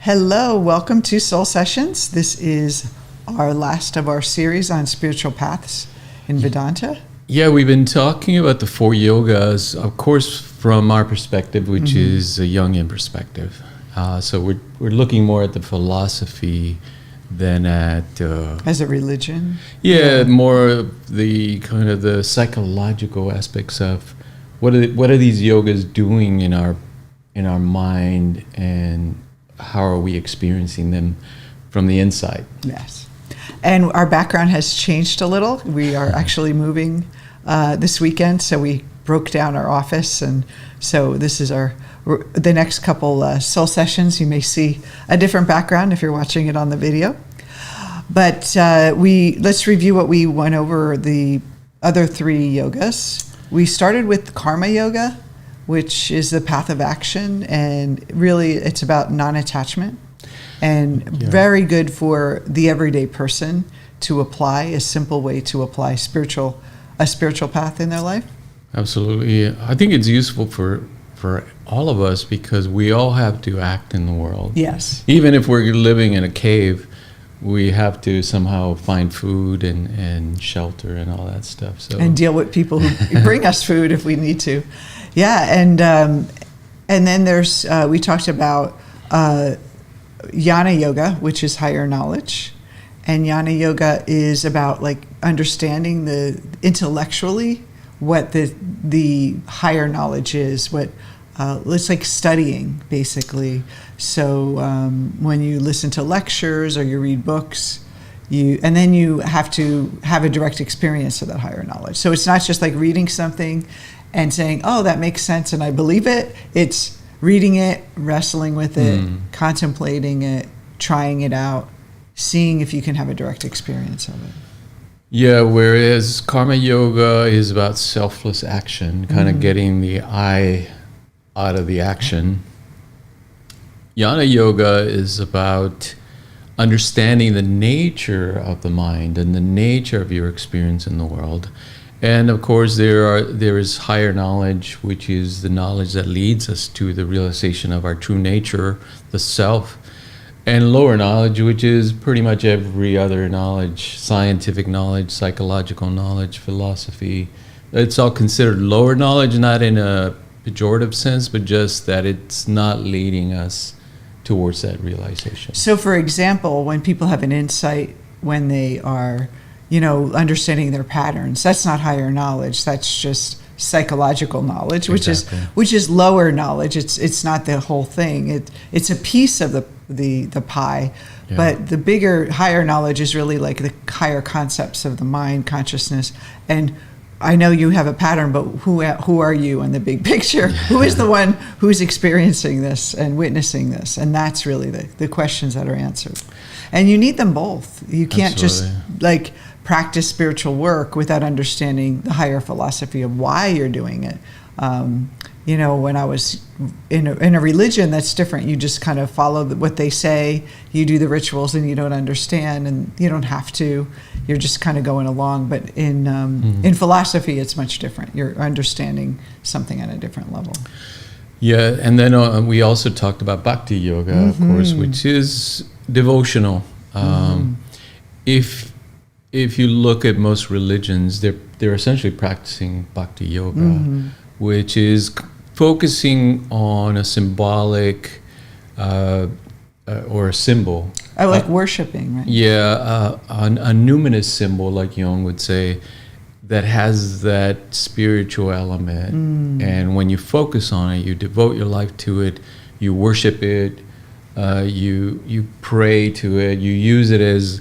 Hello, welcome to Soul Sessions. This is our last of our series on spiritual paths in Vedanta. Yeah, we've been talking about the four yogas, of course, from our perspective, which is a Jungian perspective. So we're looking more at the philosophy than at... As a religion? Yeah, more of the kind of the psychological aspects of what are these yogas doing in our mind, and how are we experiencing them from the inside? Yes. And our background has changed a little. We are actually moving this weekend, so we broke down our office, and so this is the next couple Soul Sessions. You may see a different background if you're watching it on the video. But let's review what we went over the other three yogas. We started with Karma Yoga, which is the path of action, and really it's about non-attachment, and very good for the everyday person to apply, a simple way to apply a spiritual path in their life. Absolutely. I think it's useful for all of us because we all have to act in the world. Yes. Even if we're living in a cave, we have to somehow find food and shelter and all that stuff. So and deal with people who bring us food if we need to. Yeah, and then there's we talked about Jnana Yoga, which is higher knowledge, and Jnana Yoga is about like understanding intellectually what the higher knowledge is. What it's like studying basically. So when you listen to lectures or you read books, and then you have to have a direct experience of that higher knowledge. So it's not just like reading something and saying, oh, that makes sense and I believe it. It's reading it, wrestling with it, contemplating it, trying it out, seeing if you can have a direct experience of it. Yeah, whereas Karma Yoga is about selfless action, kind of getting the I out of the action. Jnana Yoga is about understanding the nature of the mind and the nature of your experience in the world. And of course, there is higher knowledge, which is the knowledge that leads us to the realization of our true nature, the self, and lower knowledge, which is pretty much every other knowledge, scientific knowledge, psychological knowledge, philosophy. It's all considered lower knowledge, not in a pejorative sense, but just that it's not leading us towards that realization. So, for example, when people have an insight, when they are understanding their patterns, that's not higher knowledge. That's just psychological knowledge, which is lower knowledge. It's not the whole thing. It's a piece of the pie, but the bigger, higher knowledge is really like the higher concepts of the mind, consciousness. And I know you have a pattern, but who are you in the big picture? Who is the one who's experiencing this and witnessing this? And that's really the questions that are answered. And you need them both. You can't just like practice spiritual work without understanding the higher philosophy of why you're doing it. When I was in a religion, that's different. You just kind of follow what they say. You do the rituals, and you don't understand, and you don't have to. You're just kind of going along. But in philosophy, it's much different. You're understanding something at a different level. Yeah, and then we also talked about Bhakti Yoga, of course, which is devotional. If you look at most religions, they're essentially practicing Bhakti Yoga, which is focusing on a symbolic or a symbol. I like worshiping, right? Yeah, a numinous symbol, like Jung would say, that has that spiritual element. And when you focus on it, you devote your life to it, you worship it, you pray to it, you use it as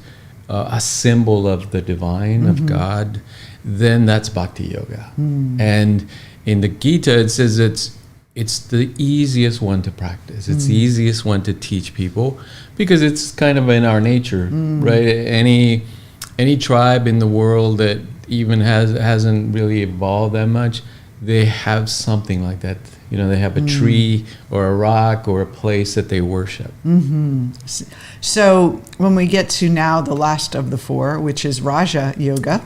a symbol of the divine, of God, then that's Bhakti Yoga. And in the Gita, it says it's the easiest one to practice. It's the easiest one to teach people because it's kind of in our nature, right? Any tribe in the world that even hasn't really evolved that much, they have something like that. They have a tree or a rock or a place that they worship. So when we get to now the last of the four, which is Raja Yoga,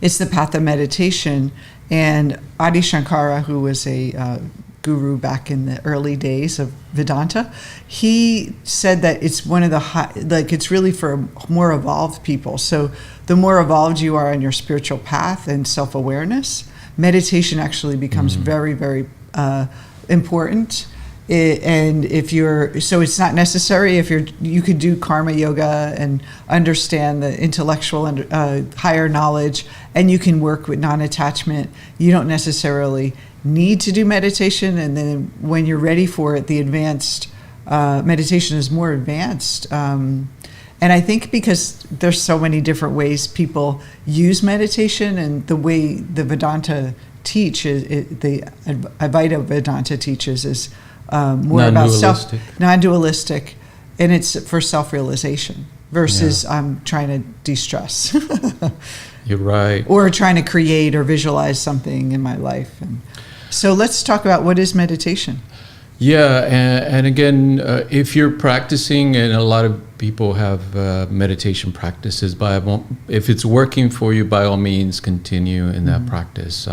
it's the path of meditation. And Adi Shankara, who was a guru back in the early days of Vedanta. He said that it's one of the it's really for more evolved people. So the more evolved you are on your spiritual path and self-awareness, meditation actually becomes very, very important. And so it's not necessary if you could do karma yoga and understand the intellectual higher knowledge, and you can work with non-attachment. You don't necessarily need to do meditation, and then when you're ready for it, the advanced meditation is more advanced. And I think because there's so many different ways people use meditation, and the way the Vedanta the Advaita Vedanta teaches is more about non-dualistic, and it's for self-realization versus I'm trying to de-stress. You're right. Or trying to create or visualize something in my life. And so let's talk about what is meditation. Yeah, and again, if you're practicing, and a lot of people have meditation practices, if it's working for you, by all means, continue in that practice.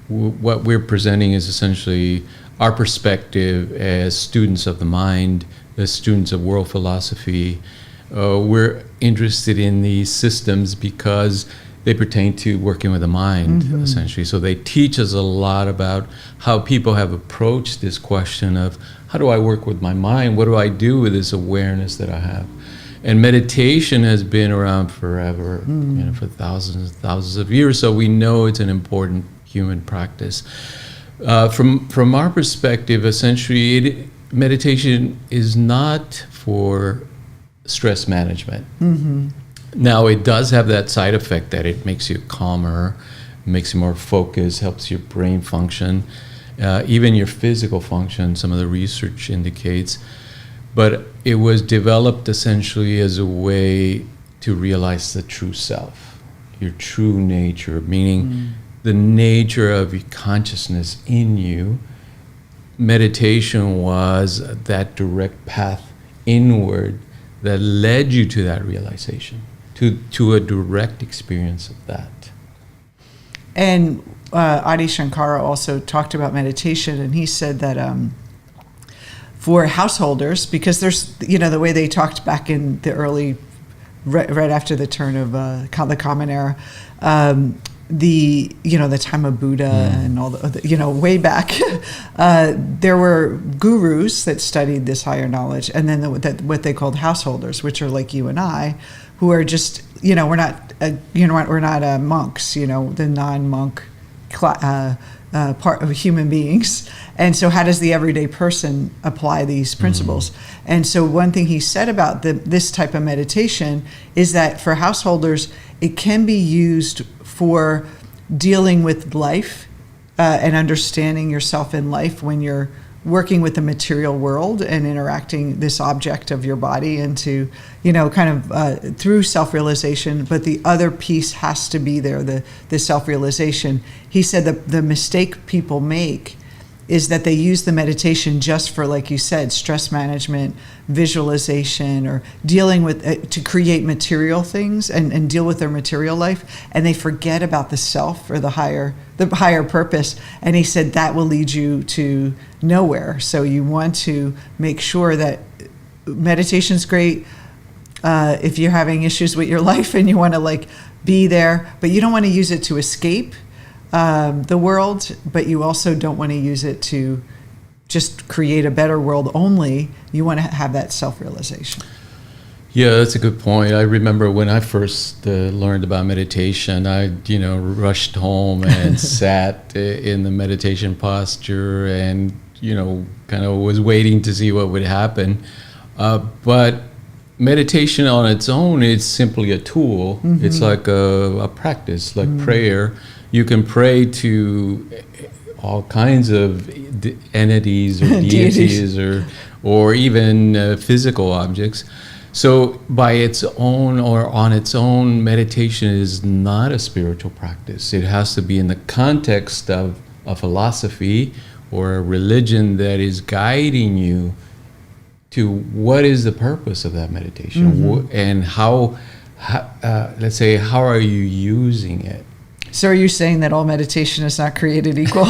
What we're presenting is essentially our perspective as students of the mind, as students of world philosophy. We're interested in these systems because they pertain to working with the mind, essentially. So they teach us a lot about how people have approached this question of, how do I work with my mind? What do I do with this awareness that I have? And meditation has been around forever, for thousands and thousands of years. So we know it's an important human practice. From our perspective, essentially, meditation is not for stress management. Now, it does have that side effect that it makes you calmer, makes you more focused, helps your brain function, even your physical function, some of the research indicates. But it was developed essentially as a way to realize the true self, your true nature, meaning the nature of your consciousness in you. Meditation was that direct path inward that led you to that realization, to a direct experience of that. And Adi Shankara also talked about meditation, and he said that for householders, because there's, the way they talked back in the early, right after the turn of the Common Era, the time of Buddha and all the way back, there were gurus that studied this higher knowledge, and then what they called householders, which are like you and I, who are just we're not monks, the non-monk part of human beings. And so how does the everyday person apply these principles? And so one thing he said about this type of meditation is that for householders, it can be used for dealing with life and understanding yourself in life when you're working with the material world and interacting this object of your body into, through self-realization. But the other piece has to be there, the self-realization. He said that the mistake people make is that they use the meditation just for, like you said, stress management, visualization, or dealing with, to create material things and deal with their material life. And they forget about the self or the higher purpose. And he said that will lead you to nowhere. So you want to make sure that meditation's great if you're having issues with your life and you want to be there, but you don't want to use it to escape the world, but you also don't want to use it to just create a better world only. You want to have that self-realization. Yeah, that's a good point. I remember when I first learned about meditation, I rushed home and sat in the meditation posture and kind of was waiting to see what would happen. But meditation on its own is simply a tool. It's like a practice, like prayer. You can pray to all kinds of entities or deities or even physical objects. So by its own or on its own, meditation is not a spiritual practice. It has to be in the context of a philosophy or a religion that is guiding you to what is the purpose of that meditation and how let's say, how are you using it? So are you saying that all meditation is not created equal?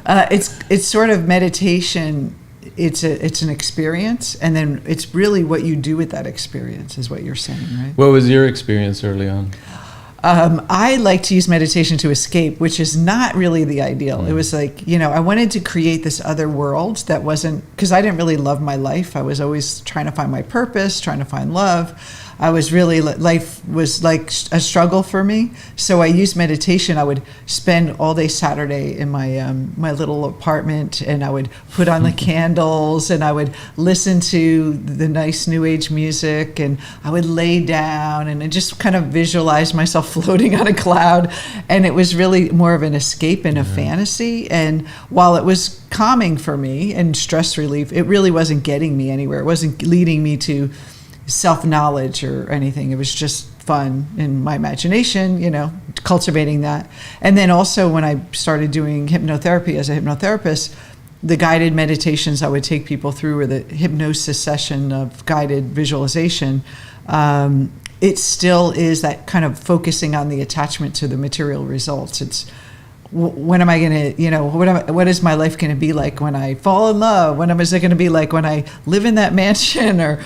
It's sort of meditation. It's an experience, and then it's really what you do with that experience is what you're saying, right? What was your experience early on? I like to use meditation to escape, which is not really the ideal. It was like, I wanted to create this other world that wasn't, because I didn't really love my life. I was always trying to find my purpose, trying to find love. I was really, life was like a struggle for me. So I used meditation. I would spend all day Saturday in my little apartment, and I would put on the candles, and I would listen to the nice new age music, and I would lay down and just kind of visualize myself floating on a cloud. And it was really more of an escape and a fantasy. And while it was calming for me and stress relief, it really wasn't getting me anywhere. It wasn't leading me to self-knowledge or anything. It was just fun in my imagination, cultivating that. And then also when I started doing hypnotherapy as a hypnotherapist, the guided meditations I would take people through, or the hypnosis session of guided visualization, it still is that kind of focusing on the attachment to the material results. It's when am I going to, what is my life going to be like when I fall in love? When is it going to be like when I live in that mansion, or,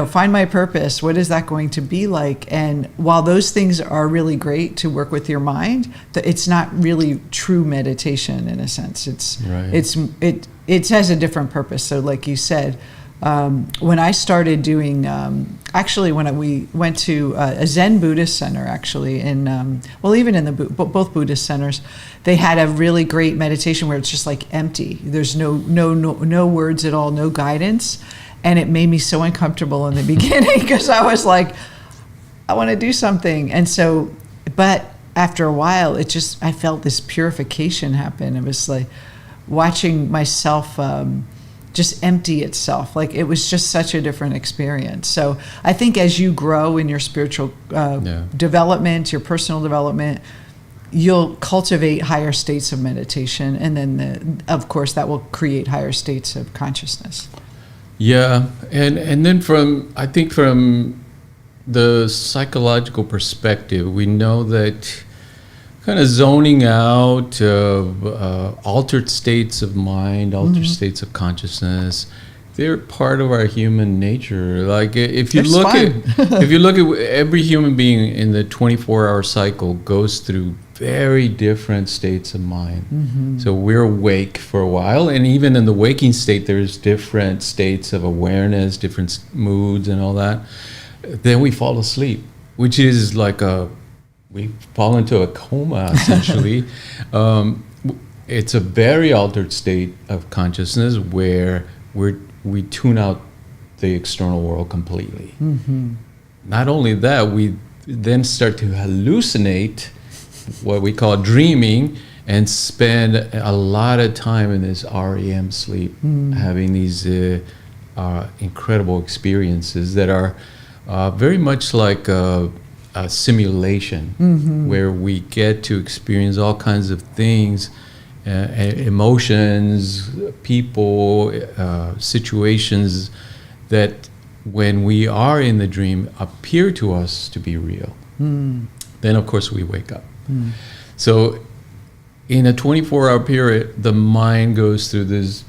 find my purpose? What is that going to be like? And while those things are really great to work with your mind, it's not really true meditation in a sense. It has a different purpose. So like you said, when I started doing, when we went to a Zen Buddhist center, actually, even in both Buddhist centers, they had a really great meditation where it's just like empty. There's no words at all, no guidance, and it made me so uncomfortable in the beginning because I was like, I want to do something, and so, but after a while, I felt this purification happen. It was like watching myself. Just empty itself. Like it was just such a different experience. So I think as you grow in your spiritual development, your personal development, you'll cultivate higher states of meditation, and then of course that will create higher states of consciousness. Yeah, and then from the psychological perspective, we know that kind of zoning out altered states of mind, altered states of consciousness, they're part of our human nature. Like if you look at every human being in the 24-hour cycle goes through very different states of mind. So we're awake for a while, and even in the waking state there's different states of awareness, different moods and all that. Then we fall asleep, which is like we fall into a coma, essentially. It's a very altered state of consciousness where we tune out the external world completely. Not only that, we then start to hallucinate, what we call dreaming, and spend a lot of time in this REM sleep, having these incredible experiences that are very much like a simulation, where we get to experience all kinds of things, emotions, people, situations that when we are in the dream appear to us to be real. Then of course we wake up. So in a 24-hour period, the mind goes through this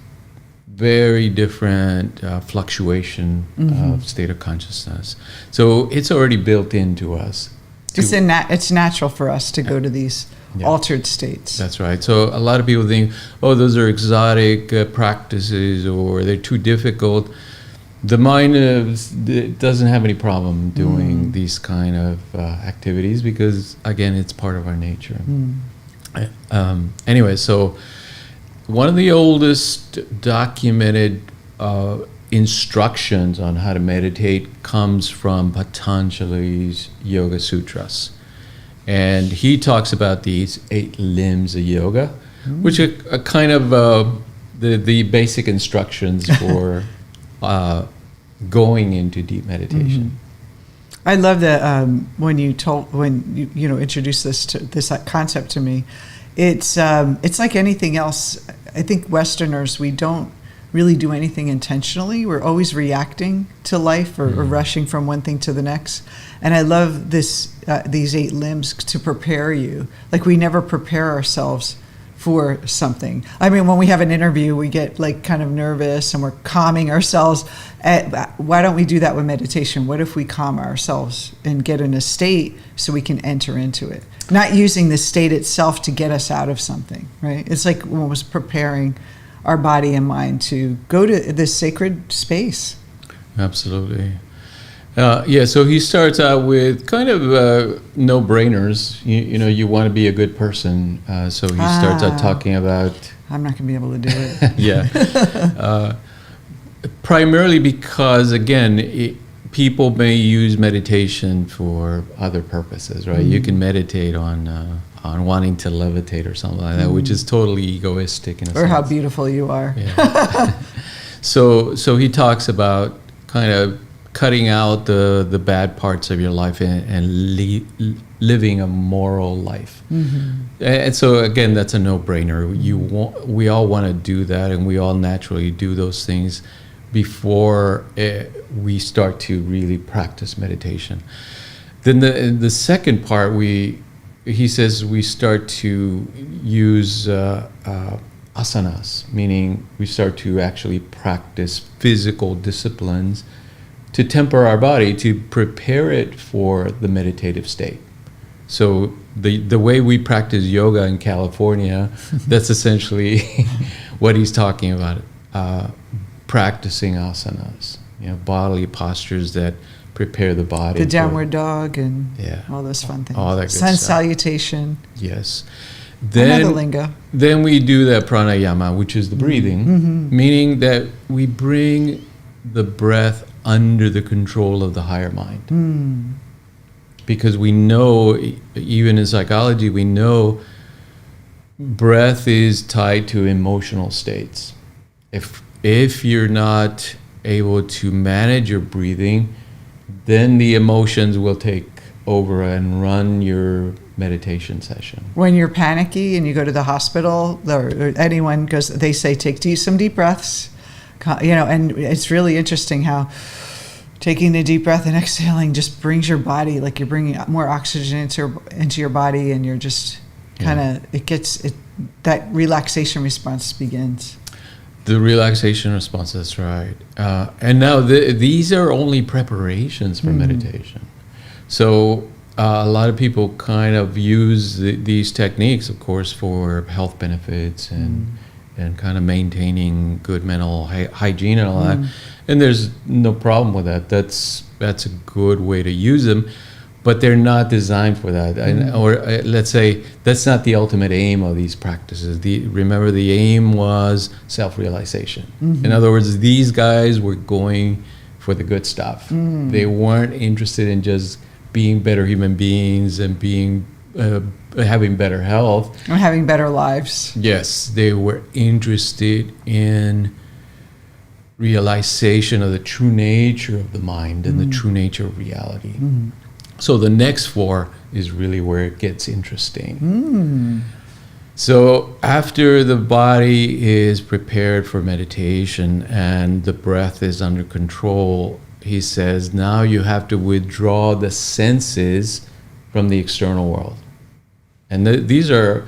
very different fluctuation of state of consciousness. So it's already built into us. It's natural for us to go to these altered states. That's right. So a lot of people think, oh, those are exotic practices, or they're too difficult. The mind doesn't have any problem doing these kind of activities because, again, it's part of our nature. Anyway, so one of the oldest documented instructions on how to meditate comes from Patanjali's Yoga Sutras. And he talks about these 8 limbs of yoga, which are kind of the basic instructions for going into deep meditation. I love that when you introduced this concept to me. It's like anything else. I think Westerners, we don't really do anything intentionally. We're always reacting to life or rushing from one thing to the next. And I love these 8 limbs to prepare you. Like, we never prepare ourselves for something. I mean, when we have an interview, we get like kind of nervous and we're calming ourselves. Why don't we do that with meditation? What if we calm ourselves and get in a state so we can enter into it? Not using the state itself to get us out of something, right? It's like almost preparing our body and mind to go to this sacred space. Absolutely. So he starts out with kind of no-brainers. You want to be a good person. So he starts out talking about... I'm not going to be able to do it. Yeah. Primarily because, again, people may use meditation for other purposes, right? You can meditate on wanting to levitate or something like that, which is totally egoistic in a sense. Or how beautiful you are. Yeah. So he talks about kind of cutting out the bad parts of your life and living a moral life. And so again, that's a no-brainer. We all want to do that, and we all naturally do those things before we start to really practice meditation. Then the second part, he says we start to use asanas, meaning we start to actually practice physical disciplines to temper our body, to prepare it for the meditative state. So the way we practice yoga in California, that's essentially what he's talking about, practicing asanas, bodily postures that prepare the body. The downward dog and all those fun things. All that good Sun stuff. salutation. Yes. Another lingo. Then we do that pranayama, which is the breathing, meaning that we bring the breath under the control of the higher mind. Because we know, even in psychology, we know breath is tied to emotional states. If you're not able to manage your breathing, then the emotions will take over and run your meditation session. When you're panicky and you go to the hospital, or anyone goes, they say, take some deep breaths. And it's really interesting how taking a deep breath and exhaling just brings your body, like you're bringing more oxygen into your body, and you're just kind of, that relaxation response begins. The relaxation response, that's right. And now these are only preparations for meditation. So a lot of people kind of use these techniques, of course, for health benefits and kind of maintaining good mental hygiene and all that. And there's no problem with that. That's a good way to use them, but they're not designed for that. Or let's say that's not the ultimate aim of these practices. Remember, the aim was self-realization. In other words, these guys were going for the good stuff. They weren't interested in just being better human beings and having better health. Or having better lives. Yes, they were interested in realization of the true nature of the mind and the true nature of reality. So the next 4 is really where it gets interesting. So after the body is prepared for meditation and the breath is under control, he says, now you have to withdraw the senses from the external world. And these are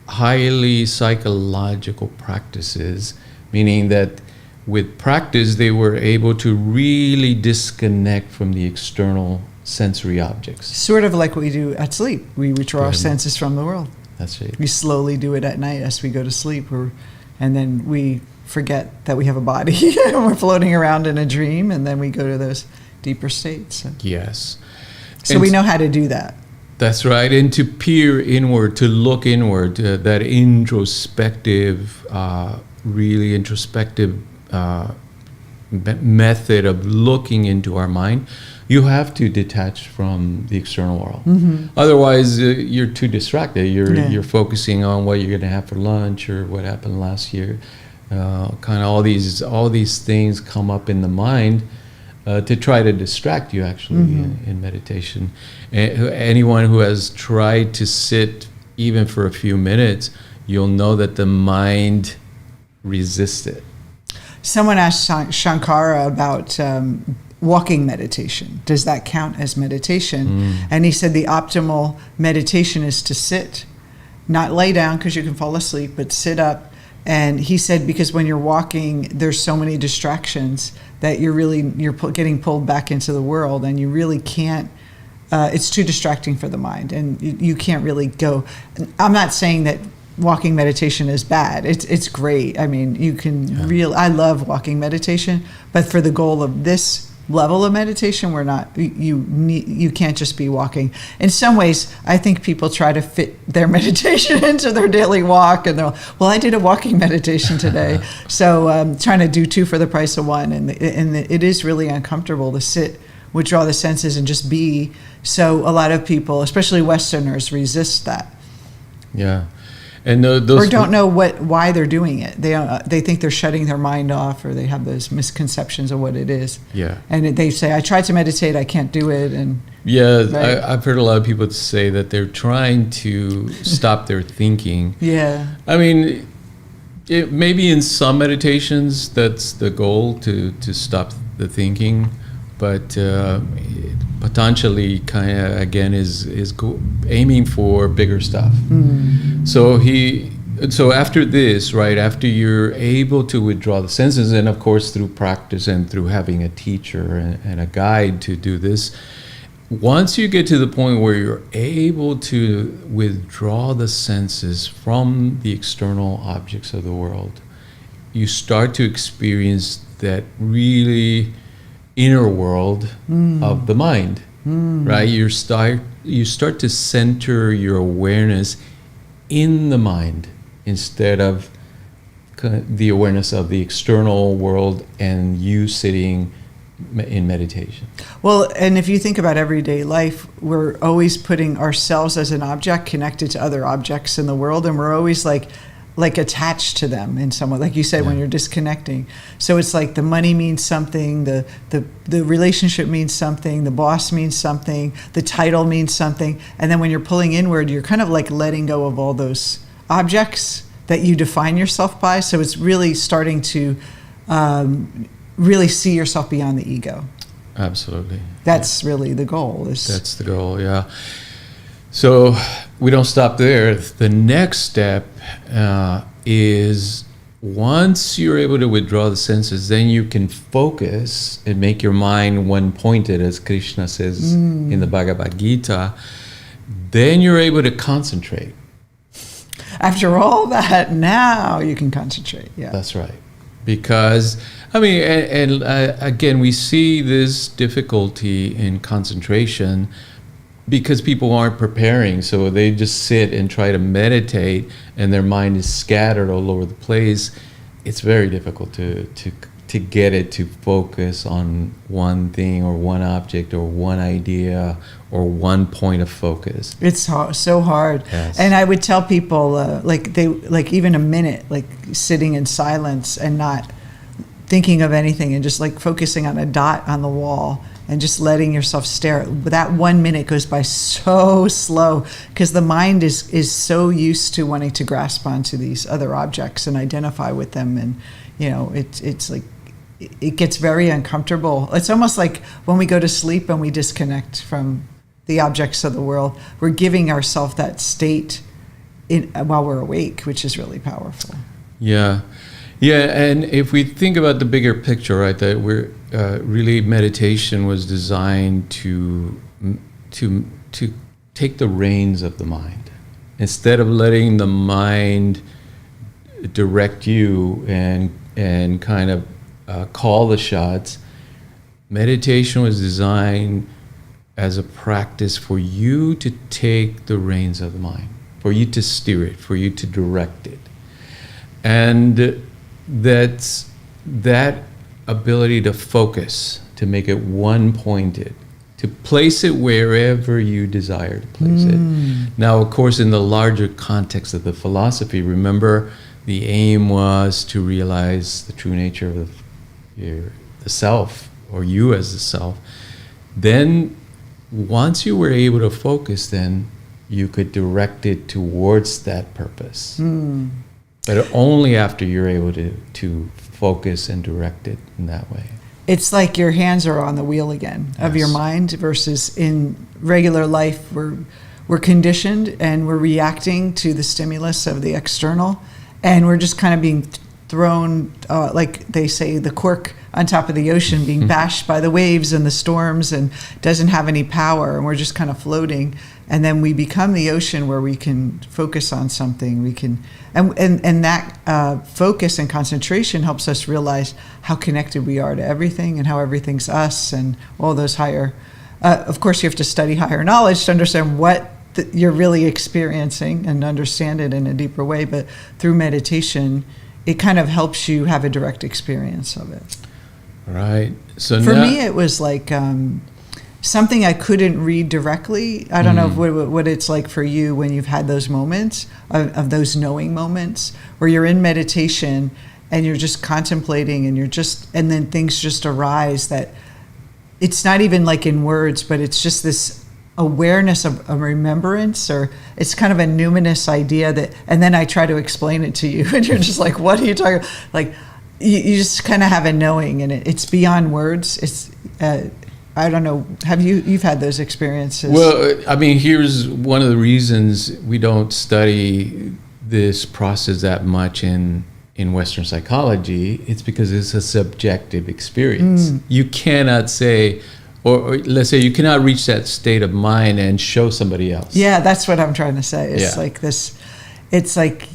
highly psychological practices, meaning that with practice, they were able to really disconnect from the external sensory objects. Sort of like what we do at sleep. We withdraw our senses from the world. That's it. We slowly do it at night as we go to sleep, and then we forget that we have a body and we're floating around in a dream, and then we go to those deeper states. Yes. So we know how to do that. That's right. And to peer inward, to look inward, that introspective, really introspective method of looking into our mind, you have to detach from the external world. Otherwise, you're too distracted. You're focusing on what you're going to have for lunch or what happened last year. Kind of all these things come up in the mind to try to distract you, actually, in meditation. Anyone who has tried to sit even for a few minutes, you'll know that the mind resists it. Someone asked Shankara about walking meditation. Does that count as meditation? And he said the optimal meditation is to sit, not lay down because you can fall asleep, but sit up. And he said because when you're walking, there's so many distractions that you're getting pulled back into the world, and you really can't. It's too distracting for the mind, and you can't really go. I'm not saying that walking meditation is bad. It's great. I mean, you can I love walking meditation, but for the goal of this level of meditation, we're not. You can't just be walking. In some ways, I think people try to fit their meditation into their daily walk, and they're like, well, I did a walking meditation today, so trying to do two for the price of one, and it is really uncomfortable to sit, withdraw the senses, and just be. So a lot of people, especially Westerners, resist that. Yeah. And those or don't know why they're doing it. They think they're shutting their mind off, or they have those misconceptions of what it is. Yeah. And they say, I tried to meditate, I can't do it. And yeah, right? I've heard a lot of people say that they're trying to stop their thinking. Yeah. I mean, maybe in some meditations that's the goal, to stop the thinking, but Patanjali kind of again is aiming for bigger stuff. So after this, right, after you're able to withdraw the senses, and of course through practice and through having a teacher and a guide to do this, once you get to the point where you're able to withdraw the senses from the external objects of the world, you start to experience that really inner world of the mind, right? You start to center your awareness in the mind instead of the awareness of the external world and you sitting in meditation. Well, and if you think about everyday life, we're always putting ourselves as an object connected to other objects in the world, and we're always like attached to them in some way, like you said, when you're disconnecting. So it's like the money means something, the relationship means something, the boss means something, the title means something, and then when you're pulling inward, you're kind of like letting go of all those objects that you define yourself by. So it's really starting to really see yourself beyond the ego. Absolutely. That's really the goal. That's the goal, yeah. So we don't stop there. The next step is once you're able to withdraw the senses, then you can focus and make your mind one-pointed, as Krishna says in the Bhagavad Gita. Then you're able to concentrate. After all that, now you can concentrate. Yeah, that's right. Because, I mean, and again, we see this difficulty in concentration because people aren't preparing, so they just sit and try to meditate, and their mind is scattered all over the place. It's very difficult to get it to focus on one thing or one object or one idea or one point of focus. It's so hard. Yes. And I would tell people, like even a minute, like sitting in silence and not thinking of anything and just like focusing on a dot on the wall and just letting yourself stare. That 1 minute goes by so slow because the mind is so used to wanting to grasp onto these other objects and identify with them. And, you know, it's like, it gets very uncomfortable. It's almost like when we go to sleep and we disconnect from the objects of the world, we're giving ourselves that state while we're awake, which is really powerful. Yeah. Yeah, and if we think about the bigger picture, right, that we're really meditation was designed to take the reins of the mind. Instead of letting the mind direct you and kind of call the shots, meditation was designed as a practice for you to take the reins of the mind, for you to steer it, for you to direct it. And that ability to focus, to make it one-pointed, to place it wherever you desire to place it. Now, of course, in the larger context of the philosophy, remember the aim was to realize the true nature of the self, or you as the self. Then, once you were able to focus, then you could direct it towards that purpose. But only after you're able to focus and direct it in that way. It's like your hands are on the wheel again of your mind, versus in regular life we're conditioned and we're reacting to the stimulus of the external, and we're just kind of being thrown, like they say, the cork on top of the ocean, being bashed by the waves and the storms, and doesn't have any power, and we're just kind of floating. And then we become the ocean where we can focus on something. We can, and that focus and concentration helps us realize how connected we are to everything, and how everything's us, and all those higher. Of course, you have to study higher knowledge to understand what you're really experiencing and understand it in a deeper way. But through meditation, it kind of helps you have a direct experience of it. Right. So for me, it was like something I couldn't read directly. I don't know what it's like for you when you've had those moments of those knowing moments where you're in meditation and you're just contemplating, and then things just arise that it's not even like in words, but it's just this awareness of a remembrance, or it's kind of a numinous idea that, and then I try to explain it to you and you're just like, what are you talking about? Like you just kind of have a knowing, and it's beyond words. It's I don't know, you've had those experiences? Well, I mean, here's one of the reasons we don't study this process that much in Western psychology. It's because it's a subjective experience. You cannot say, or let's say you cannot reach that state of mind and show somebody else. Yeah, that's what I'm trying to say. It's like this, it's like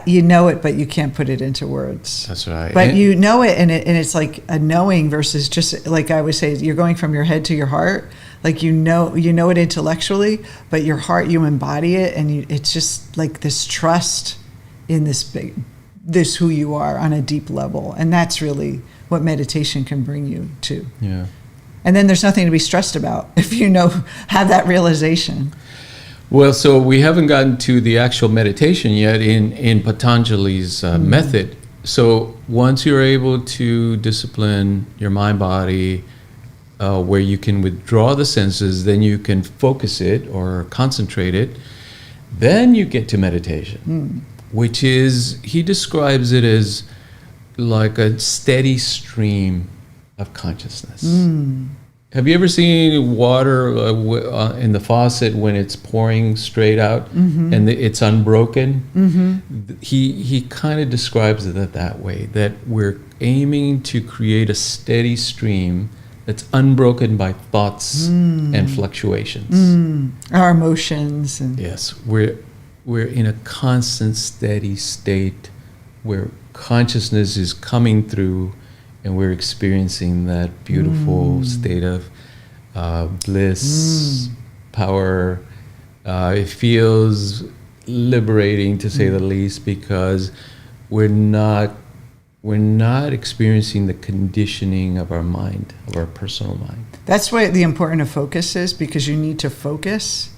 you know it, but you can't put it into words. That's right. But you know it, and it's like a knowing versus just, like I would say, you're going from your head to your heart. Like you know it intellectually, but your heart, you embody it, and it's just like this trust in this who you are on a deep level. And that's really what meditation can bring you to. Yeah. And then there's nothing to be stressed about if you have that realization. Well, so we haven't gotten to the actual meditation yet in Patanjali's method. So once you're able to discipline your mind body, where you can withdraw the senses, then you can focus it or concentrate it, then you get to meditation, which is, he describes it as like a steady stream of consciousness. Have you ever seen water in the faucet when it's pouring straight out and it's unbroken? He kind of describes it that way, that we're aiming to create a steady stream that's unbroken by thoughts and fluctuations. Our emotions. Yes, we're in a constant steady state where consciousness is coming through, and we're experiencing that beautiful state of bliss, power. It feels liberating, to say the least, because we're not experiencing the conditioning of our mind, of our personal mind. That's why the importance of focus is, because you need to focus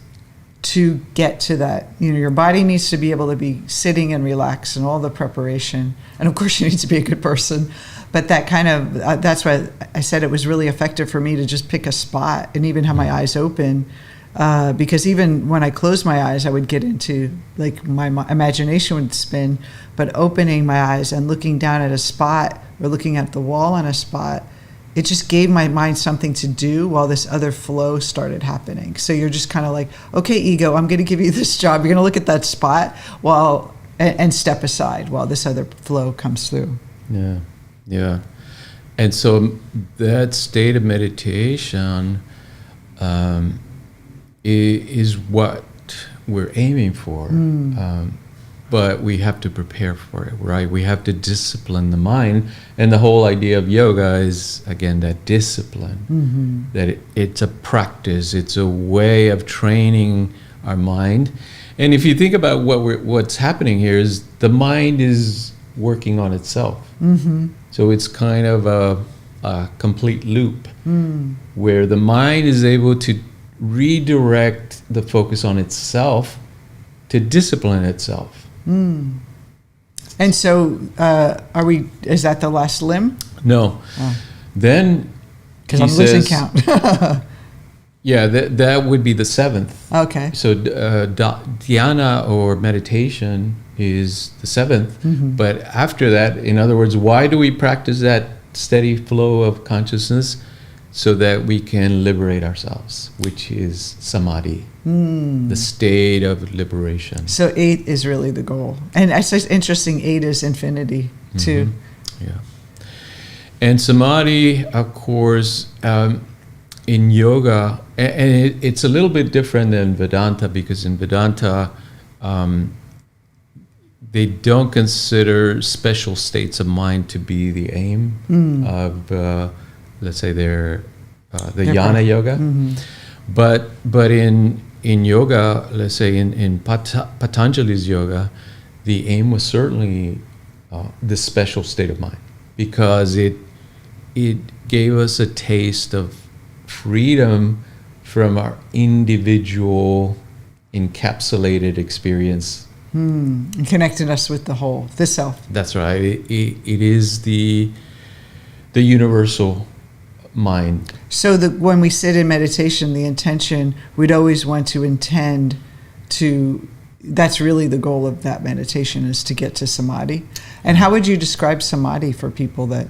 to get to that. Your body needs to be able to be sitting and relax and all the preparation. And of course you need to be a good person. But that kind of, that's why I said it was really effective for me to just pick a spot and even have my eyes open. Because even when I closed my eyes, I would get into, like, my imagination would spin. But opening my eyes and looking down at a spot or looking at the wall on a spot, it just gave my mind something to do while this other flow started happening. So you're just kind of like, okay, ego, I'm going to give you this job. You're going to look at that spot and step aside while this other flow comes through. Yeah. Yeah. And so that state of meditation is what we're aiming for. But we have to prepare for it, right? We have to discipline the mind. And the whole idea of yoga is, again, that discipline, that it's a practice. It's a way of training our mind. And if you think about what's happening here, is the mind is working on itself. So it's kind of a complete loop where the mind is able to redirect the focus on itself to discipline itself. And so is that the last limb? No. Then because I'm losing count. Yeah, that would be the seventh. Okay. So dhyana or meditation is the seventh. But after that, in other words, why do we practice that steady flow of consciousness? So that we can liberate ourselves, which is samadhi, the state of liberation. So 8 is really the goal. And it's just interesting, 8 is infinity too. Yeah. And samadhi, of course, in yoga, and it's a little bit different than Vedanta, because in Vedanta, they don't consider special states of mind to be the aim of, let's say, the jnana yoga. But in yoga, let's say in Patanjali's yoga, the aim was certainly this special state of mind, because it gave us a taste of freedom from our individual encapsulated experience. And connected us with the whole, the self. That's right. It is the universal mind. So when we sit in meditation, the intention, we'd always want to intend to, that's really the goal of that meditation, is to get to samadhi. And how would you describe samadhi for people that,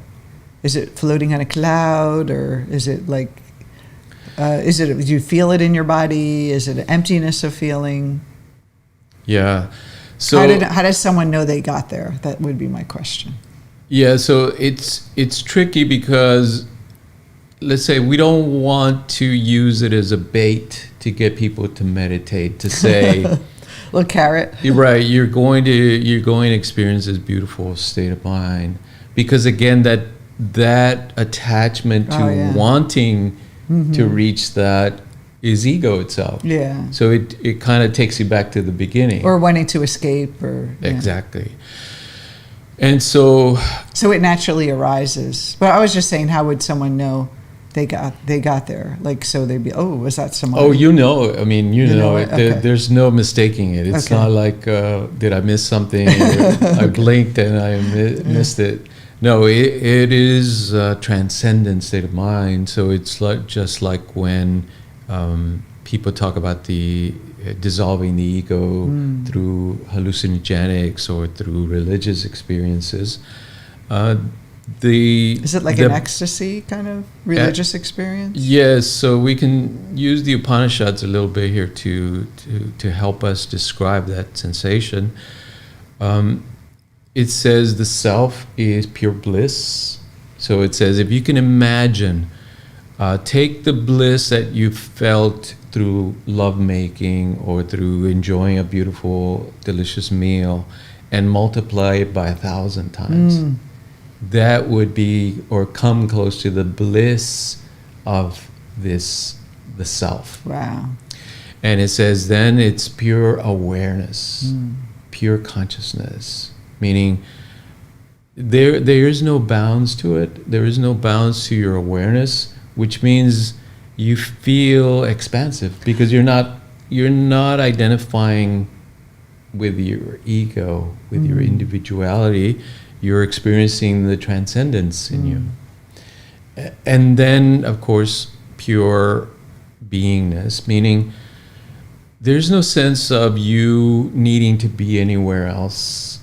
is it floating on a cloud, or is it like, do you feel it in your body? Is it an emptiness of feeling? Yeah. So how does someone know they got there? That would be my question. Yeah, so it's tricky, because let's say we don't want to use it as a bait to get people to meditate, to say, little carrot. You're right, you're going to experience this beautiful state of mind, because again, that attachment to wanting to reach that is ego itself. Yeah. So it kind of takes you back to the beginning. Or wanting to escape, or exactly. And so it naturally arises. But I was just saying, how would someone know they got there? Like, so they'd be, oh, was that samadhi? Oh, I mean, you know it. Okay. There's no mistaking it. It's not like, did I miss something? I blinked and I missed it. No, it is a transcendent state of mind. So it's just like when people talk about the dissolving the ego through hallucinogenics or through religious experiences. Is it like an ecstasy kind of religious experience? Yes, so we can use the Upanishads a little bit here to help us describe that sensation. It says the self is pure bliss. So it says, if you can imagine, take the bliss that you felt through lovemaking or through enjoying a beautiful, delicious meal, and multiply it by 1,000 times. That would be, or come close to, the bliss of the self. Wow. And it says then it's pure awareness, pure consciousness, meaning there is no bounds to it. There is no bounds to your awareness, which means you feel expansive, because you're not identifying with your ego, with your individuality. You're experiencing the transcendence in you. And then, of course, pure beingness, meaning there's no sense of you needing to be anywhere else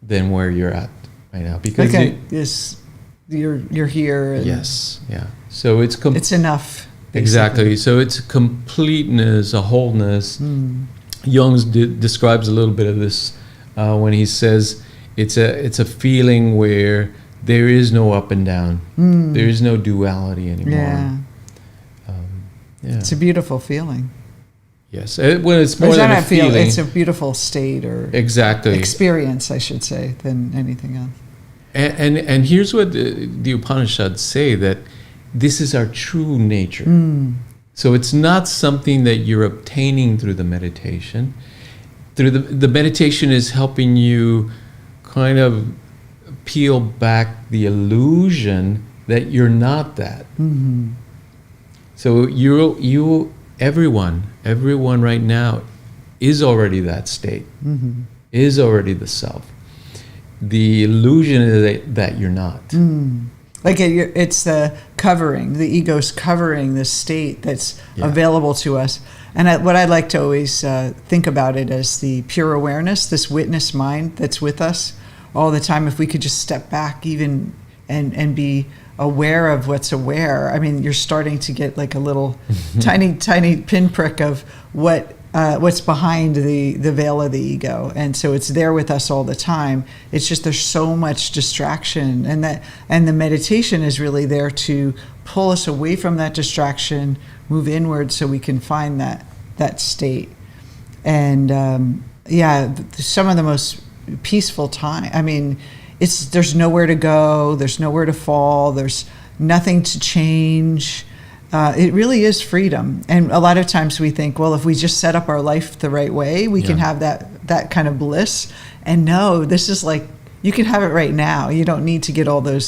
than where you're at right now. Because you're here. And yes, yeah. So it's enough. Basically. Exactly. So it's completeness, a wholeness. Jung describes a little bit of this when he says it's a feeling where there is no up and down. There is no duality anymore. Yeah. It's a beautiful feeling. Yes. Well, it's more than a feeling. It's a beautiful state, or exactly experience, I should say, than anything else. And here's what the Upanishads say, that this is our true nature. So it's not something that you're obtaining through the meditation. Through the meditation is helping you kind of peel back the illusion that you're not that. So everyone right now is already that state, is already the self. The illusion is that you're not. Like it's the covering, the ego's covering this state that's Yeah. available to us. And what I like to always think about it as the pure awareness, this witness mind that's with us all the time. If we could just step back even and be aware of what's aware. I mean, you're starting to get like a little tiny pinprick of what's behind the veil of the ego. And so it's there with us all the time. It's just there's so much distraction, and the meditation is really there to pull us away from that distraction, move inward so we can find that state. And some of the most peaceful time. I mean, there's nowhere to go, there's nowhere to fall, there's nothing to change. It really is freedom. And a lot of times we think, well, if we just set up our life the right way, we can have that kind of bliss. And no, this is like, you can have it right now. You don't need to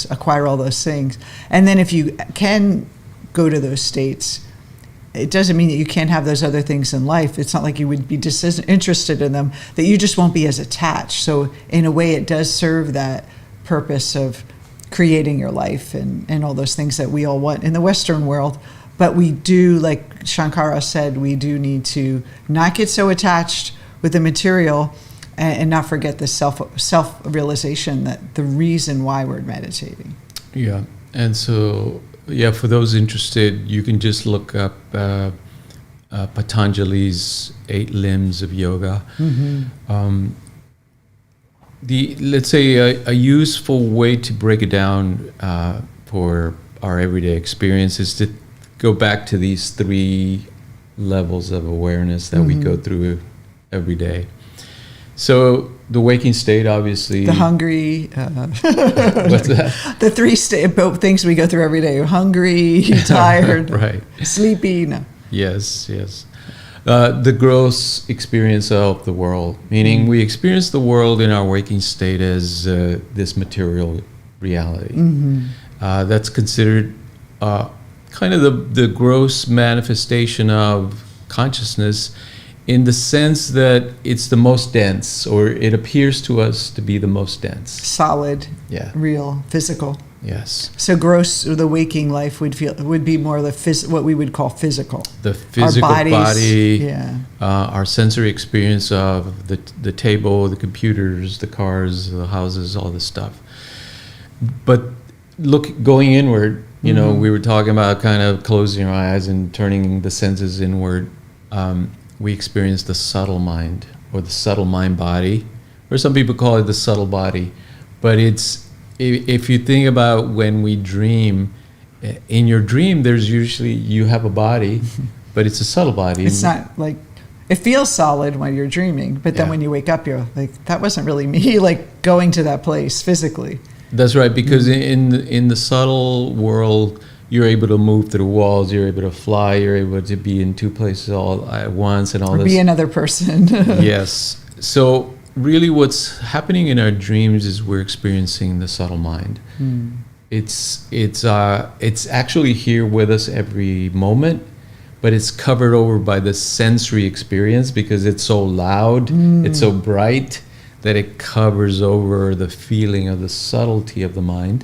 acquire all those things. And then if you can go to those states, it doesn't mean that you can't have those other things in life. It's not like you would be disinterested in them, that you just won't be as attached. So in a way, it does serve that purpose of creating your life and all those things that we all want in the Western world. But we do, like Shankara said, we do need to not get so attached with the material and not forget the self-realization that the reason why we're meditating. Yeah. And so, for those interested, you can just look up Patanjali's 8 limbs of yoga. Mm-hmm. Let's say a useful way to break it down for our everyday experience is to go back to these 3 levels of awareness that we go through every day. So the waking state, obviously. The hungry. What's that? The 3 things we go through every day. Hungry, tired, right. Sleepy. No. Yes. The gross experience of the world, meaning we experience the world in our waking state as this material reality. That's considered kind of the gross manifestation of consciousness, in the sense that it's the most dense, or it appears to us to be the most dense. Solid, real, physical. Yes. So gross, the waking life would be more what we would call physical. The physical our bodies, body, our sensory experience of the table, the computers, the cars, the houses, all this stuff. But going inward, we were talking about kind of closing our eyes and turning the senses inward. We experience the subtle mind, or the subtle mind body, or some people call it the subtle body. But if you think about when we dream, in your dream, there's usually, you have a body, but it's a subtle body. It's not like, it feels solid when you're dreaming, but then when you wake up, you're like, that wasn't really me, like going to that place physically. That's right, because in the subtle world, you're able to move through walls, you're able to fly, you're able to be in 2 places all at once, and all this. Be another person. Yes. So really what's happening in our dreams is we're experiencing the subtle mind. It's actually here with us every moment, but it's covered over by the sensory experience because it's so loud, it's so bright, that it covers over the feeling of the subtlety of the mind.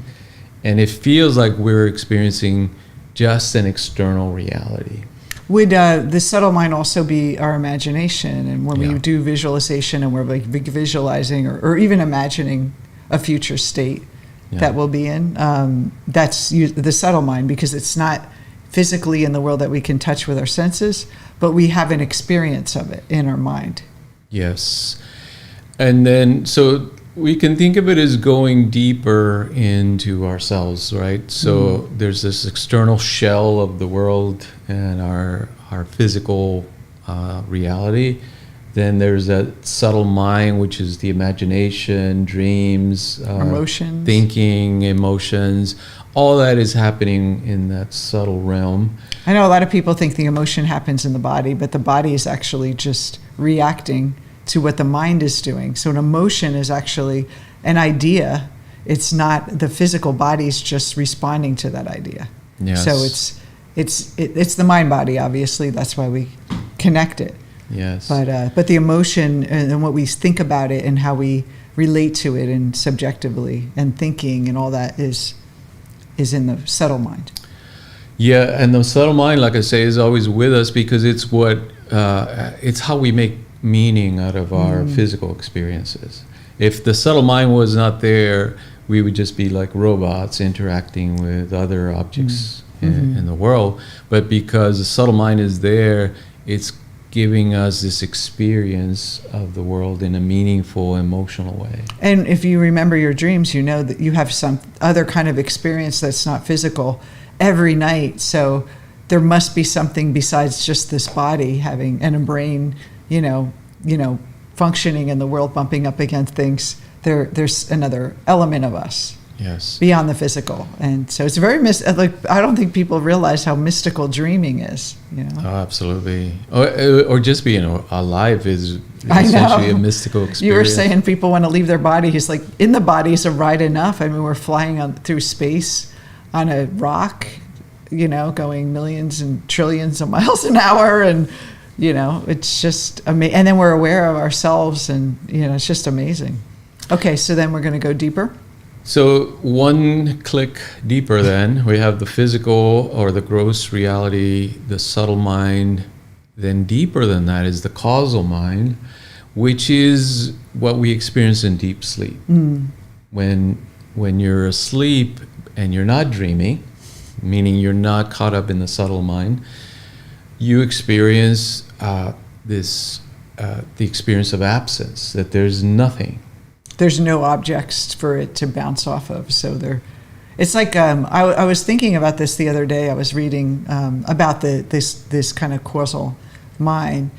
And it feels like we're experiencing just an external reality. Would the subtle mind also be our imagination? And when we do visualization and we're like visualizing or even imagining a future state that we'll be in, that's the subtle mind, because it's not physically in the world that we can touch with our senses, but we have an experience of it in our mind. Yes. And then, so we can think of it as going deeper into ourselves, right? So there's this external shell of the world and our physical reality. Then there's that subtle mind, which is the imagination, dreams, emotions, thinking, emotions. All that is happening in that subtle realm. I know a lot of people think the emotion happens in the body, but the body is actually just reacting to what the mind is doing. So an emotion is actually an idea. It's not the physical body's just responding to that idea. Yes. So it's the mind body, obviously. That's why we connect it. Yes. But the emotion and what we think about it and how we relate to it and subjectively and thinking and all that is in the subtle mind. Yeah, and the subtle mind, like I say, is always with us because it's what it's how we make meaning out of our physical experiences. If the subtle mind was not there, we would just be like robots interacting with other objects in the world. But because the subtle mind is there, it's giving us this experience of the world in a meaningful, emotional way. And if you remember your dreams, you know that you have some other kind of experience that's not physical every night. So there must be something besides just this body having and a brain, you know, functioning in the world, bumping up against things. There's another element of us. Yes. Beyond the physical. And so it's very I don't think people realize how mystical dreaming is, you know. Oh, absolutely. Or just being alive is essentially a mystical experience. You were saying people want to leave their body. He's like, in the body is a ride enough. I mean, we're flying through space on a rock, you know, going millions and trillions of miles an hour, and you know, it's just amazing. And then we're aware of ourselves, and you know, it's just amazing. Okay, so then we're going to go deeper. So one click deeper then, we have the physical or the gross reality, the subtle mind. Then deeper than that is the causal mind, which is what we experience in deep sleep. When you're asleep and you're not dreaming, meaning you're not caught up in the subtle mind, you experience the experience of absence, that there's nothing. There's no objects for it to bounce off of. So it's like I was thinking about this the other day. I was reading about this kind of causal mind,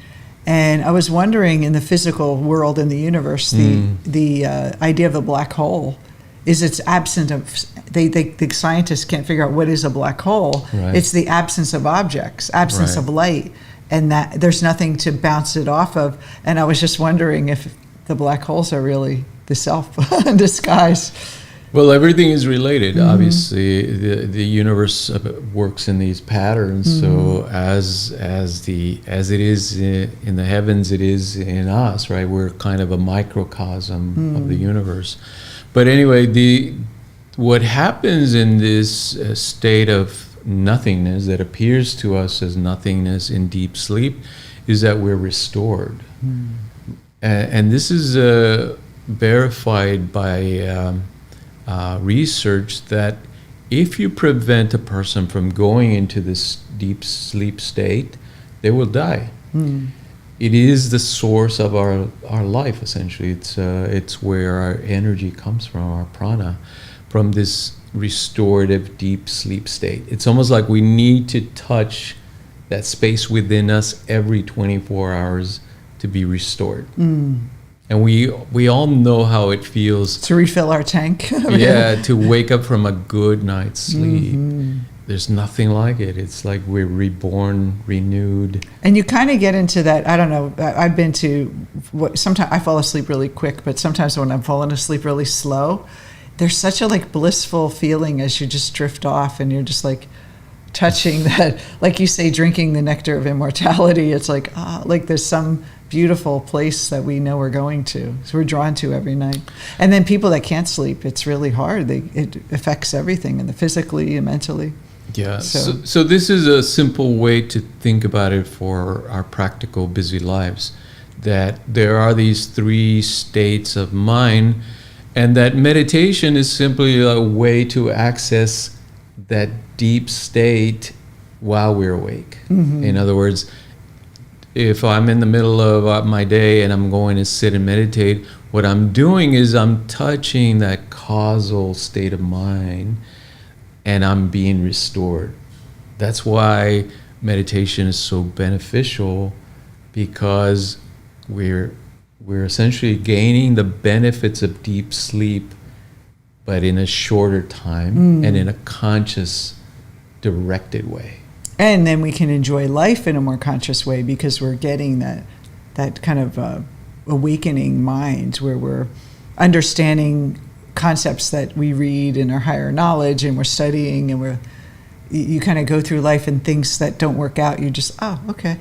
and I was wondering, in the physical world, in the universe, the idea of a black hole is it's absent of. The scientists can't figure out what is a black hole. Right. It's the absence of objects, absence of light, and that there's nothing to bounce it off of. And I was just wondering if the black holes are really the self in disguise. Well, everything is related. Obviously, the universe works in these patterns. So as it is in the heavens, it is in us, right? We're kind of a microcosm of the universe. But anyway, what happens in this state of nothingness that appears to us as nothingness in deep sleep is that we're restored. And this is verified by research that if you prevent a person from going into this deep sleep state, they will die. It is the source of our life, essentially. It's where our energy comes from, our prana, from this restorative deep sleep state. It's almost like we need to touch that space within us every 24 hours to be restored. And we all know how it feels to refill our tank. To wake up from a good night's sleep. There's nothing like it. It's like we're reborn, renewed. And you kind of get into that. I don't know. I've been to sometimes I fall asleep really quick, but sometimes when I'm falling asleep really slow, there's such a blissful feeling as you just drift off, and you're just like touching that, like you say, drinking the nectar of immortality. It's like there's some beautiful place that we know we're going to, so we're drawn to every night. And then people that can't sleep, it's really hard. It affects everything, and physically and mentally. Yeah. So this is a simple way to think about it for our practical busy lives, that there are these three states of mind, and that meditation is simply a way to access that deep state while we're awake. In other words, if I'm in the middle of my day and I'm going to sit and meditate, what I'm doing is I'm touching that causal state of mind, and I'm being restored. That's why meditation is so beneficial, because we're essentially gaining the benefits of deep sleep, but in a shorter time and in a conscious, directed way. And then we can enjoy life in a more conscious way, because we're getting that kind of awakening mind, where we're understanding concepts that we read in our higher knowledge, and we're studying, and you kind of go through life, and things that don't work out, you just, okay.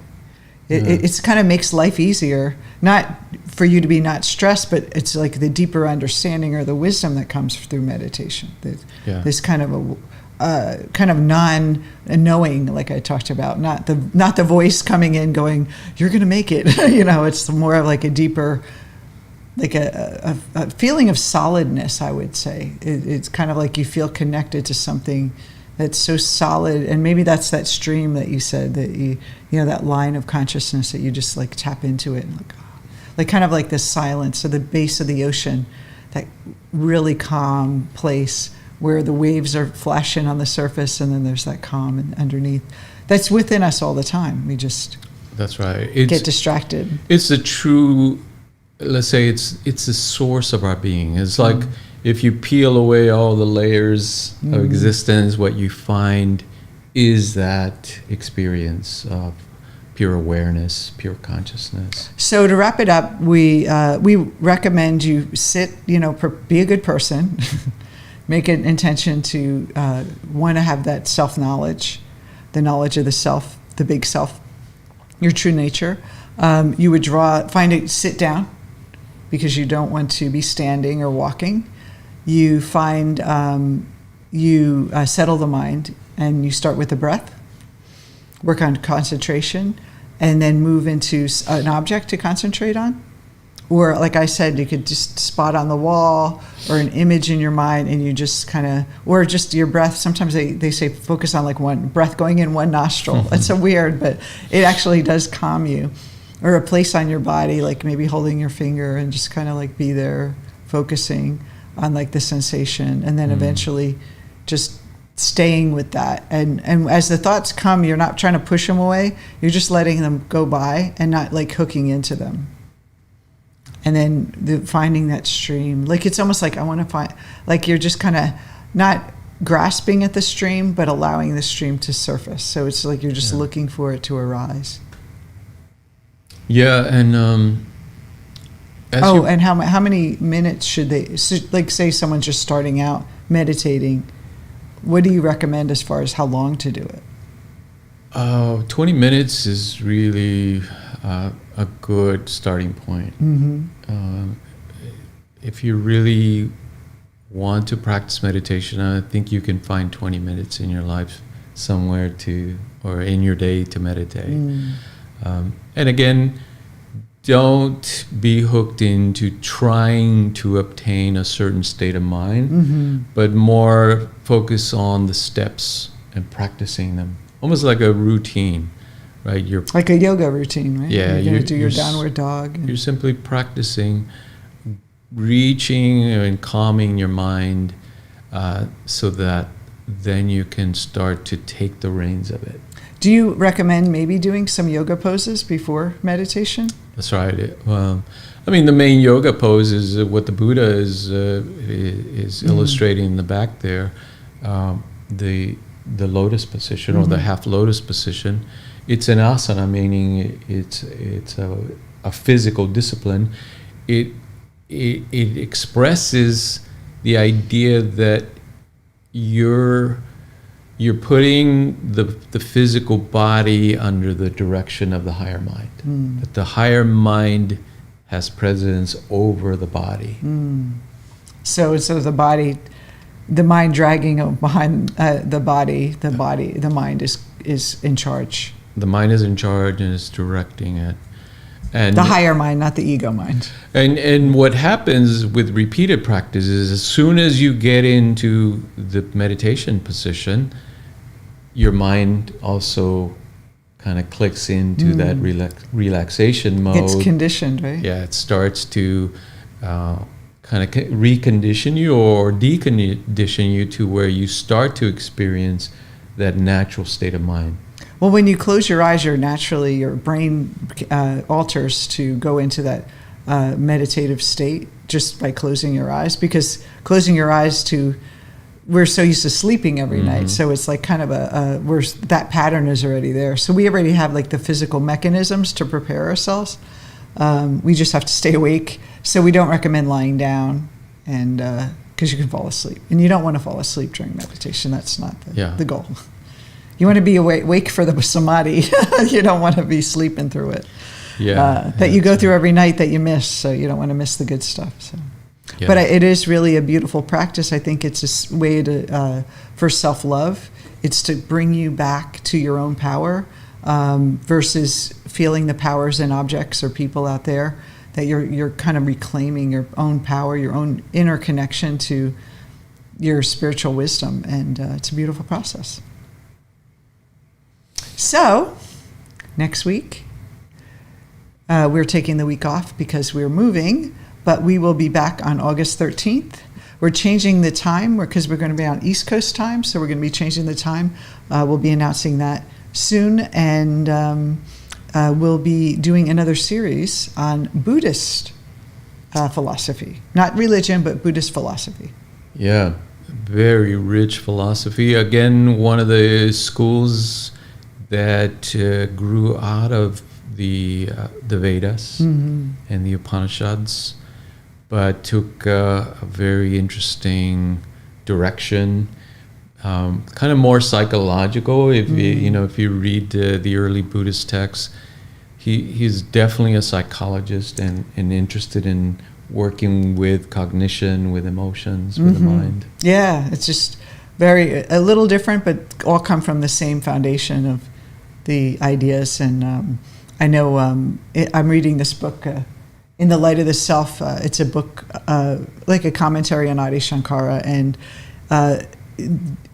It's kind of makes life easier, not for you to be not stressed, but it's like the deeper understanding or the wisdom that comes through meditation. This kind of non-knowing, like I talked about, not the voice coming in going, "You're going to make it." It's more of like a deeper, like a feeling of solidness. I would say it's kind of like you feel connected to something that's so solid, and maybe that's that stream that you said, that that line of consciousness that you just like tap into it, and like kind of like this silence at the base of the ocean, that really calm place where the waves are flashing on the surface, and then there's that calm underneath. That's within us all the time. We just that's right. Get distracted. It's the true. Let's say it's the source of our being. It's like if you peel away all the layers of existence, what you find is that experience of pure awareness, pure consciousness. So to wrap it up, we recommend you sit, be a good person, make an intention to want to have that self-knowledge, the knowledge of the self, the big self, your true nature. You would sit down, because you don't want to be standing or walking. You find, settle the mind, and you start with the breath, work on concentration, and then move into an object to concentrate on. Or like I said, you could just spot on the wall or an image in your mind, and you just kind of, or just your breath. Sometimes they say focus on like one breath going in one nostril. It's so weird, but it actually does calm you. Or a place on your body, like maybe holding your finger and just kind of like be there, focusing on like the sensation, and then eventually just staying with that. And as the thoughts come, you're not trying to push them away. You're just letting them go by and not like hooking into them. And then finding that stream, like it's almost like I want to find, like you're just kind of not grasping at the stream, but allowing the stream to surface. So it's like you're just looking for it to arise. Yeah, and and how many minutes should they? So like, say someone's just starting out meditating, what do you recommend as far as how long to do it? 20 minutes is really a good starting point. If you really want to practice meditation, I think you can find 20 minutes in your life somewhere or in your day to meditate. And again, don't be hooked into trying to obtain a certain state of mind, but more focus on the steps and practicing them. Almost like a routine, right? You're like a yoga routine, right? Yeah, you're going to do your downward dog. You're simply practicing reaching and calming your mind so that then you can start to take the reins of it. Do you recommend maybe doing some yoga poses before meditation? That's right. The main yoga pose is what the Buddha is illustrating in the back there. The lotus position or the half lotus position. It's an asana, meaning it's a physical discipline. It expresses the idea that you're putting the physical body under the direction of the higher mind. That the higher mind has precedence over the body. So the body, the mind dragging behind the body, the mind is in charge. The mind is in charge and is directing it. And the higher mind, not the ego mind. And what happens with repeated practice is as soon as you get into the meditation position, your mind also kind of clicks into that relaxation mode. It's conditioned, right? Yeah, it starts to kind of recondition you or decondition you to where you start to experience that natural state of mind. Well, when you close your eyes, your brain alters to go into that meditative state just by closing your eyes, because closing your eyes we're so used to sleeping every night. So it's like kind of that pattern is already there. So we already have like the physical mechanisms to prepare ourselves. We just have to stay awake. So we don't recommend lying down, and because you can fall asleep, and you don't want to fall asleep during meditation. That's not the goal. You want to be awake for the samadhi. You don't want to be sleeping through it. Yeah. That you go through every night that you miss, so you don't want to miss the good stuff. So. Yeah. But it is really a beautiful practice. I think it's a way to for self-love. It's to bring you back to your own power versus feeling the powers in objects or people out there. That you're kind of reclaiming your own power, your own inner connection to your spiritual wisdom, and it's a beautiful process. So, next week, we're taking the week off because we're moving, but we will be back on August 13th. We're changing the time because we're going to be on East Coast time, so we're going to be changing the time. We'll be announcing that soon, and we'll be doing another series on Buddhist philosophy. Not religion, but Buddhist philosophy. Yeah, very rich philosophy. Again, one of the schools that grew out of the Vedas and the Upanishads, but took a very interesting direction. Kind of more psychological. If you read the early Buddhist texts, he's definitely a psychologist and interested in working with cognition, with emotions, with the mind. Yeah, it's just a little different, but all come from the same foundation of the ideas. And I know I'm reading this book, In the Light of the Self. It's a book like a commentary on Adi Shankara, and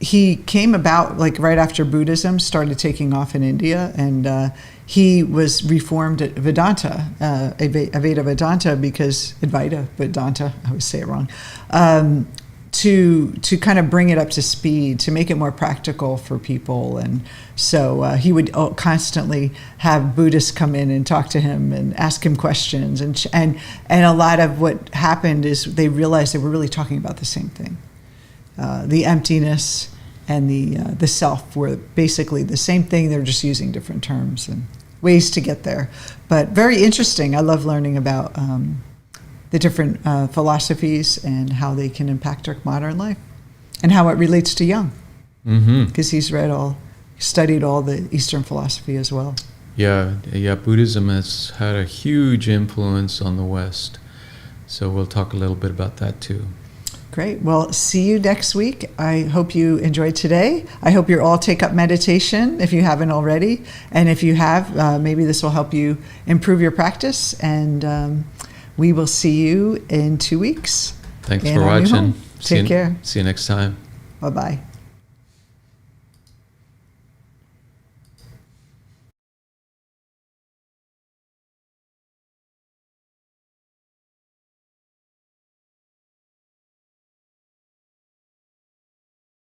he came about like right after Buddhism started taking off in India, and he was reformed at Vedanta, Advaita Vedanta, because Advaita Vedanta, I always say it wrong, to kind of bring it up to speed, to make it more practical for people. And so he would constantly have Buddhists come in and talk to him and ask him questions, and a lot of what happened is they realized they were really talking about the same thing. The emptiness and the self were basically the same thing. They're just using different terms and ways to get there. But very interesting. I love learning about the different philosophies and how they can impact our modern life and how it relates to Jung. Because he's studied all the Eastern philosophy as well. Yeah. Buddhism has had a huge influence on the West. So we'll talk a little bit about that too. Great. Well, see you next week. I hope you enjoyed today. I hope you all take up meditation if you haven't already. And if you have, maybe this will help you improve your practice. And we will see you in 2 weeks. Thanks for watching. Take care. See you next time. Bye-bye.